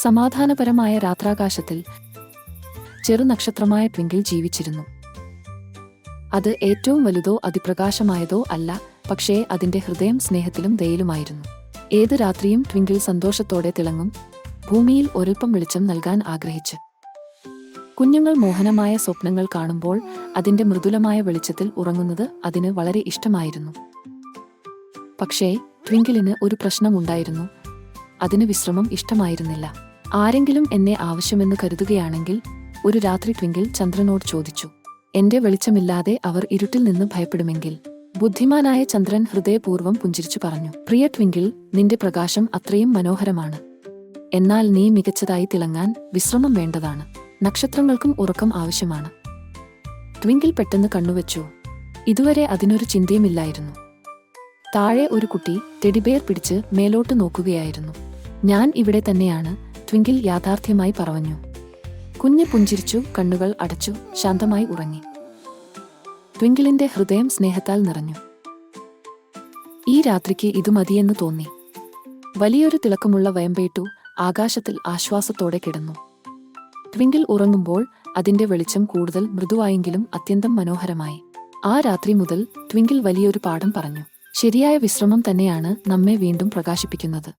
സമാധാനപരമായ രാത്രാകാശത്തിൽ ചെറുനക്ഷത്രമായ ട്വിങ്കിൾ ജീവിച്ചിരുന്നു. അത് ഏറ്റവും വലുതോ അതിപ്രകാശമായതോ അല്ല, പക്ഷേ അതിന്റെ ഹൃദയം സ്നേഹത്തിലും ദയയിലുമായിരുന്നു. ഏത് രാത്രിയും ട്വിങ്കിൾ സന്തോഷത്തോടെ തിളങ്ങും, ഭൂമിയിൽ ഒരൽപ്പം വെളിച്ചം നൽകാൻ ആഗ്രഹിച്ച്. കുഞ്ഞുങ്ങൾ മോഹനമായ സ്വപ്നങ്ങൾ കാണുമ്പോൾ അതിന്റെ മൃദുലമായ വെളിച്ചത്തിൽ ഉറങ്ങുന്നത് അതിന് വളരെ ഇഷ്ടമായിരുന്നു. പക്ഷേ ട്വിങ്കിളിന് ഒരു പ്രശ്നമുണ്ടായിരുന്നു. അതിന് വിശ്രമം ഇഷ്ടമായിരുന്നില്ല. ആരെങ്കിലും എന്നെ ആവശ്യമെന്ന് കരുതുകയാണെങ്കിൽ, ഒരു രാത്രി ട്വിങ്കിൾ ചന്ദ്രനോട് ചോദിച്ചു. എന്റെ വെളിച്ചമില്ലാതെ അവർ ഇരുട്ടിൽ നിന്ന് ഭയപ്പെടുമെങ്കിൽ? ബുദ്ധിമാനായ ചന്ദ്രൻ ഹൃദയപൂർവ്വം പുഞ്ചിരിച്ചു പറഞ്ഞു, പ്രിയ ട്വിങ്കിൾ, നിന്റെ പ്രകാശം അത്രയും മനോഹരമാണ്. എന്നാൽ നീ മികച്ചതായി തിളങ്ങാൻ വിശ്രമം വേണ്ടതാണ്. നക്ഷത്രങ്ങൾക്കും ഉറക്കം ആവശ്യമാണ്. ട്വിങ്കിൾ പെട്ടെന്ന് കണ്ണുവെച്ചു. ഇതുവരെ അതിനൊരു ചിന്തയുമില്ലായിരുന്നു. താഴെ ഒരു കുട്ടി ടെഡിബെയർ പിടിച്ച് മേലോട്ട് നോക്കുകയായിരുന്നു. ഞാൻ ഇവിടെ തന്നെയാണ്, ട്വിങ്കിൾ യാഥാർത്ഥ്യമായി പറഞ്ഞു. കുഞ്ഞ് പുഞ്ചിരിച്ചു, കണ്ണുകൾ അടച്ചു, ശാന്തമായി ഉറങ്ങി. ട്വിങ്കിളിന്റെ ഹൃദയം സ്നേഹത്താൽ നിറഞ്ഞു. ഈ രാത്രിക്ക് ഇതു മതിയെന്ന് തോന്നി. വലിയൊരു തിളക്കമുള്ള വയമ്പേട്ടു ആകാശത്തിൽ ആശ്വാസത്തോടെ കിടന്നു. ട്വിങ്കിൾ ഉറങ്ങുമ്പോൾ അതിന്റെ വെളിച്ചം കൂടുതൽ മൃദുവായെങ്കിലും അത്യന്തം മനോഹരമായി. ആ രാത്രി മുതൽ ട്വിങ്കിൾ വലിയൊരു പാഠം പറഞ്ഞു. ശരിയായ വിശ്രമം തന്നെയാണ് നമ്മെ വീണ്ടും പ്രകാശിപ്പിക്കുന്നത്.